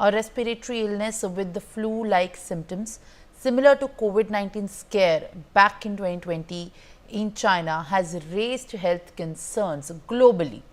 a respiratory illness with the flu-like symptoms, similar to COVID-19 scare back in 2020 in China, has raised health concerns globally,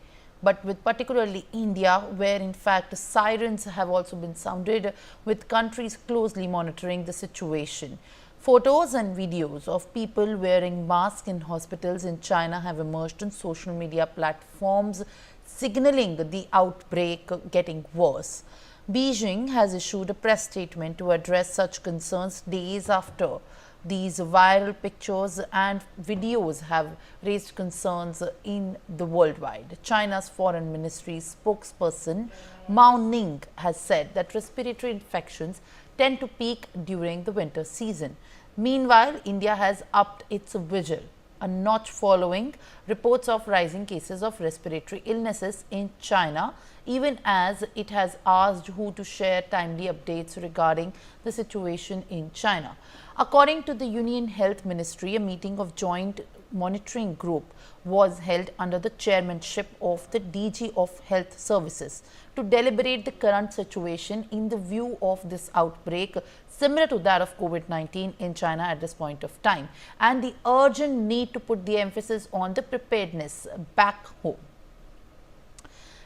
but with particularly India, where in fact sirens have also been sounded, with countries closely monitoring the situation. Photos and videos of people wearing masks in hospitals in China have emerged on social media platforms, signaling the outbreak getting worse. Beijing has issued a press statement to address such concerns days after these viral pictures and videos have raised concerns in the worldwide. China's foreign ministry spokesperson Mao Ning has said that respiratory infections tend to peak during the winter season. Meanwhile, India has upped its vigil a notch following reports of rising cases of respiratory illnesses in China, even as it has asked WHO to share timely updates regarding the situation in China. According to the Union Health Ministry, a meeting of joint monitoring group was held under the chairmanship of the DG of Health Services to deliberate the current situation in the view of this outbreak similar to that of COVID-19 in China at this point of time, and the urgent need to put the emphasis on the preparedness back home.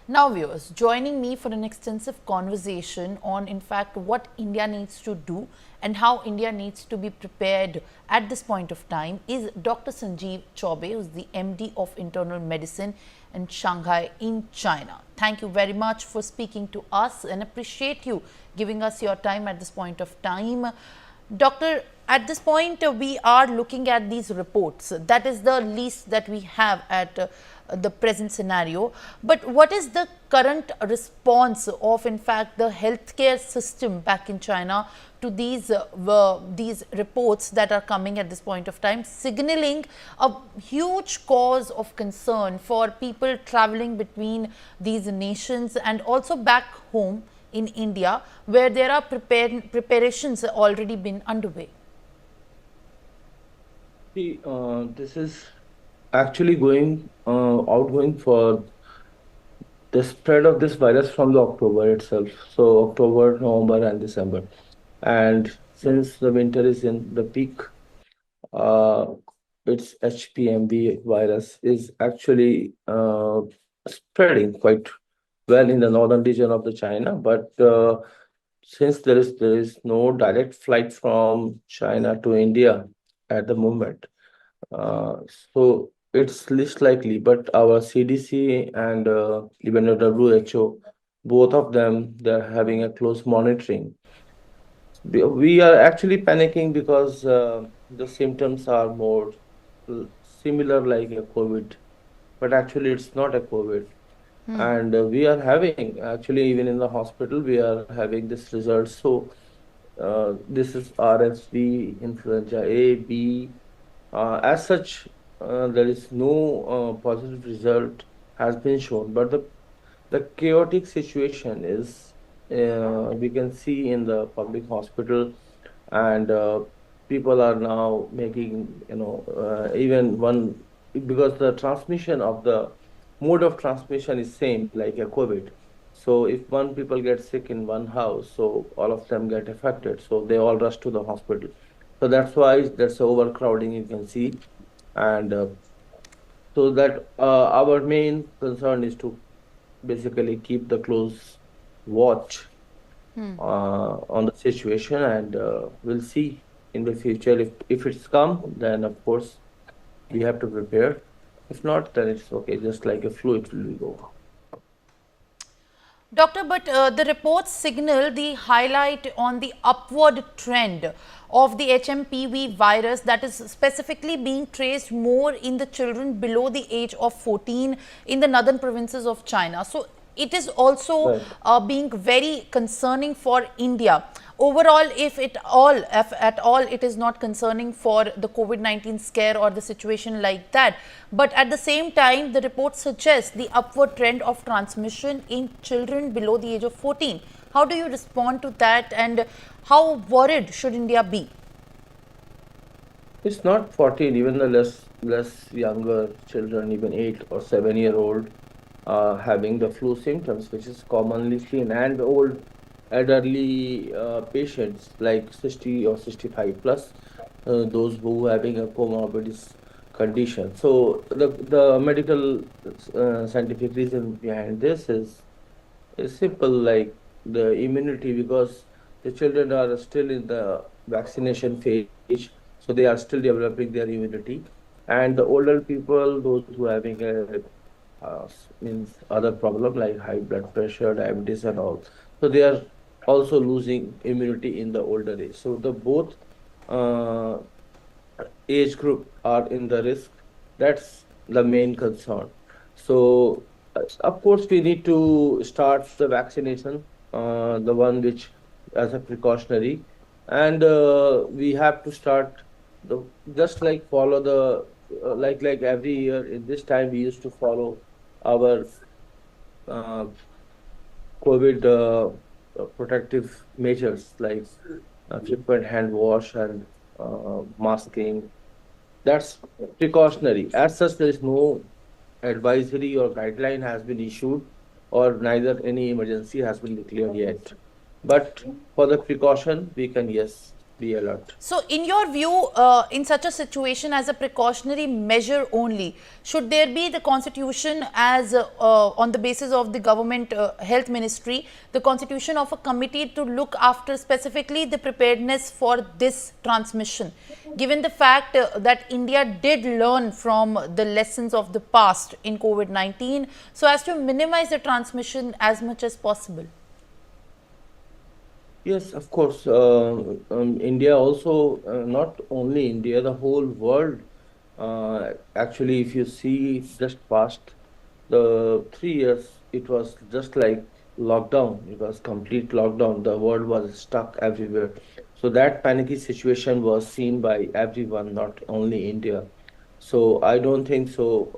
Now viewers, joining me for an extensive conversation on in fact what India needs to do and how India needs to be prepared at this point of time is Dr. Sanjeev Chaubey, who is the MD of Internal Medicine in Shanghai in China. Thank you very much for speaking to us and appreciate you giving us your time at this point of time. Doctor, at this point we are looking at these reports. That is the least that we have at the present scenario. But what is the current response of in fact the healthcare system back in China to these reports that are coming at this point of time, signaling a huge cause of concern for people traveling between these nations and also back home in India, where there are preparations already been underway? See, this is actually outgoing for the spread of this virus from the October itself. So October, November, and December. And since the winter is in the peak, uh, its HPMV virus is actually spreading quite well in the northern region of the China. But since there is no direct flight from China to India at the moment, uh, so it's least likely. But our CDC and even the WHO, both of them, they're having a close monitoring. We are actually panicking because the symptoms are more similar like a COVID, but actually it's not a COVID. And we are having, actually, even in the hospital, we are having this result. So this is RSV, influenza A, B. As such, there is no positive result has been shown, but the chaotic situation is we can see in the public hospital, and people are now making, even one, because the transmission of the mode of transmission is same like a COVID. So if one people get sick in one house, so all of them get affected. So they all rush to the hospital. So that's why that's overcrowding you can see, and so that our main concern is to basically keep the close watch on the situation, and we'll see in the future if it's come, then of course we have to prepare. If not, then it's okay, just like a flu, it will go. Doctor, but the reports signal the highlight on the upward trend of the HMPV virus that is specifically being traced more in the children below the age of 14 in the northern provinces of China. So it is also Right. being very concerning for India. Overall, if at all, it is not concerning for the COVID-19 scare or the situation like that. But at the same time, the report suggests the upward trend of transmission in children below the age of 14. How do you respond to that, and how worried should India be? It's not 14, even the less younger children, even 8 or 7 year old, having the flu symptoms, which is commonly seen, and old elderly patients like 60 or 65 plus, those who having a comorbid condition. So the medical scientific reason behind this is simple, like the immunity, because the children are still in the vaccination phase, so they are still developing their immunity. And the older people, those who are having a means other problem like high blood pressure, diabetes, and all, so they are also losing immunity in the older age. So the both uh, age group are in the risk. That's the main concern. So, of course, we need to start the vaccination, the one which as a precautionary, and we have to start the just like follow the like every year in this time we used to follow our uh, COVID protective measures like frequent hand wash and masking. That's precautionary. As such, there is no advisory or guideline has been issued, or neither any emergency has been declared yet. But for the precaution, we can, yes, be alert. So, in your view, in such a situation, as a precautionary measure only, should there be the constitution as on the basis of the government health ministry, the constitution of a committee to look after specifically the preparedness for this transmission, given the fact that India did learn from the lessons of the past in COVID-19, so as to minimize the transmission as much as possible? Yes, of course. India also, not only India, the whole world. Actually, if you see just past the 3 years, it was just like lockdown. It was complete lockdown. The world was stuck everywhere. So that panicky situation was seen by everyone, not only India. So I don't think so.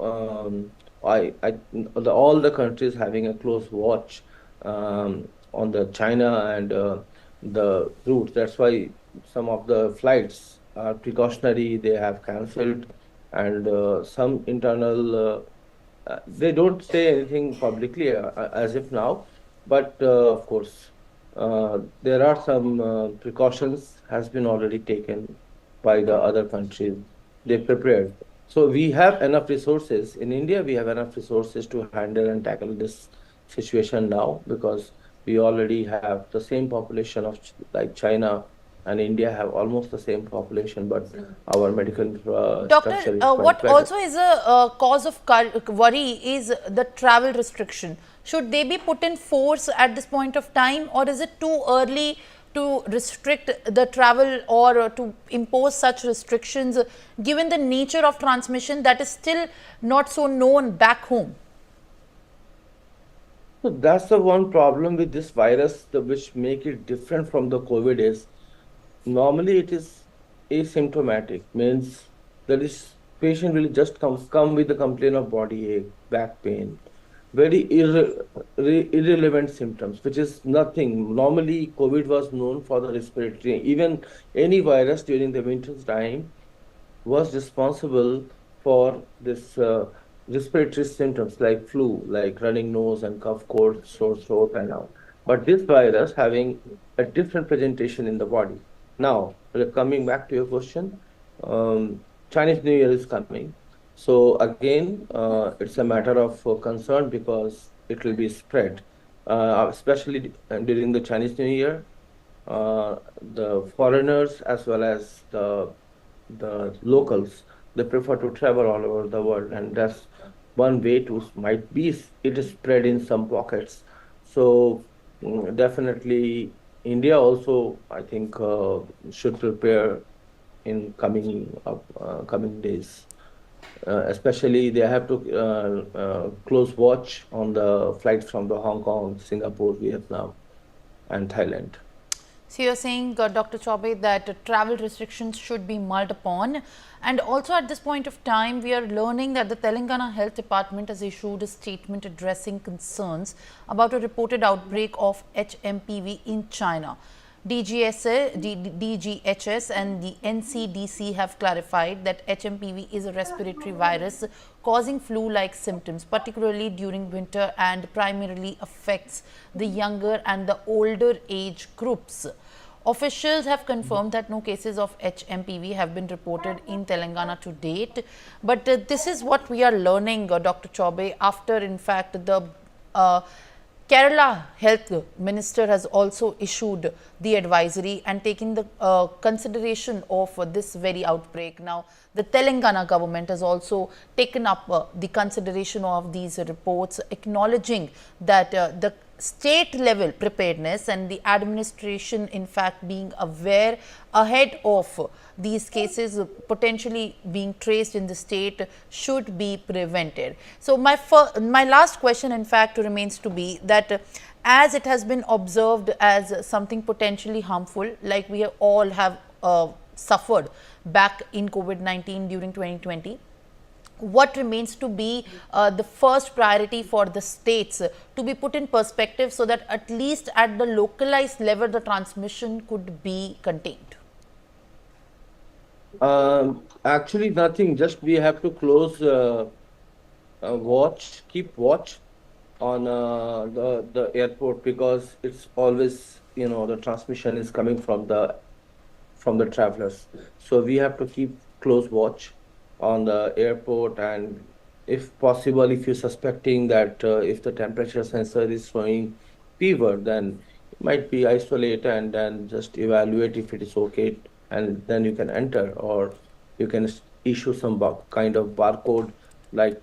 All the countries having a close watch on the China and the routes. That's why some of the flights are precautionary. They have cancelled, and some internal. They don't say anything publicly as if now, but of course, there are some precautions has been already taken by the other countries. They prepared. So we have enough resources in India. We have enough resources to handle and tackle this situation now, because we already have the same population of like China and India have almost the same population, but our medical Doctor, structure is quite what better. also is a cause of worry is the travel restriction. Should they be put in force at this point of time, or is it too early to restrict the travel or to impose such restrictions, given the nature of transmission that is still not so known back home? So that's the one problem with this virus, which make it different from the COVID is normally it is asymptomatic, means that is patient will just come with the complaint of body ache, back pain, very irrelevant symptoms, which is nothing. Normally, COVID was known for the respiratory. Even any virus during the winter time was responsible for this respiratory symptoms like flu, like running nose and cough, cold, sore throat, and all. But this virus having a different presentation in the body. Now, coming back to your question, Chinese New Year is coming. So again, it's a matter of concern because it will be spread, especially during the Chinese New Year. The foreigners as well as the locals, they prefer to travel all over the world, and that's one way to might be it is spread in some pockets. So definitely India also, I think, should prepare in coming days. Especially they have to close watch on the flights from the Hong Kong, Singapore, Vietnam, and Thailand. So you're saying, Dr. Chaubey, that travel restrictions should be mulled upon. And also at this point of time, we are learning that the Telangana Health Department has issued a statement addressing concerns about a reported outbreak of HMPV in China. DGHS and the NCDC have clarified that HMPV is a respiratory virus causing flu-like symptoms, particularly during winter, and primarily affects the younger and the older age groups. Officials have confirmed that no cases of HMPV have been reported in Telangana to date. But this is what we are learning, Dr. Chaube, after in fact the Kerala Health Minister has also issued the advisory and taking the consideration of this very outbreak. Now, the Telangana government has also taken up the consideration of these reports, acknowledging that the state level preparedness and the administration in fact being aware ahead of these cases potentially being traced in the state should be prevented. So my last question in fact remains to be that as it has been observed as something potentially harmful, like we all have suffered back in COVID-19 during 2020, what remains to be the first priority for the states to be put in perspective so that at least at the localized level the transmission could be contained? Actually, nothing. Just we have to close keep watch on the airport, because it's always, the transmission is coming from the travelers. So we have to keep close watch on the airport, and if possible, if you're suspecting that if the temperature sensor is showing fever, then it might be isolate and then just evaluate if it is okay, and then you can enter, or you can issue some kind of barcode like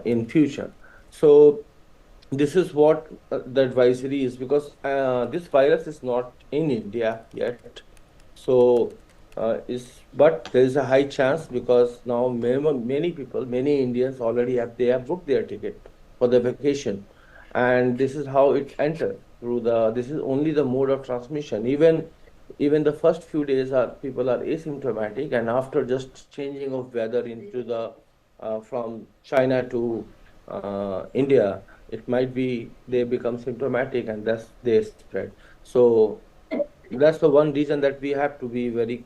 in future. So this is what the advisory is, because this virus is not in India yet. So but there is a high chance, because now many people, many Indians already have booked their ticket for the vacation, and this is how it enters through this is only the mode of transmission. Even the first few days people are asymptomatic, and after just changing of weather into the from China to India, it might be they become symptomatic, and they spread. So that's the one reason that we have to be very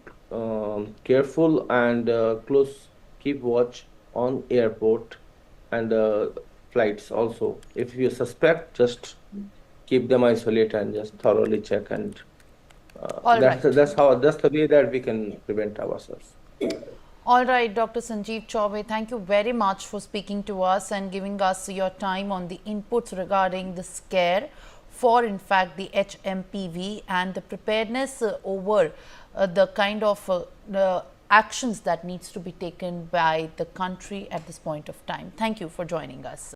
careful and keep watch on airport and flights also. If you suspect, just keep them isolated and just thoroughly check, and All right. that's the way that we can prevent ourselves. All right, Dr. Sanjeev Chaube, thank you very much for speaking to us and giving us your time on the inputs regarding the scare for in fact the HMPV and the preparedness over the kind of actions that needs to be taken by the country at this point of time. Thank you for joining us.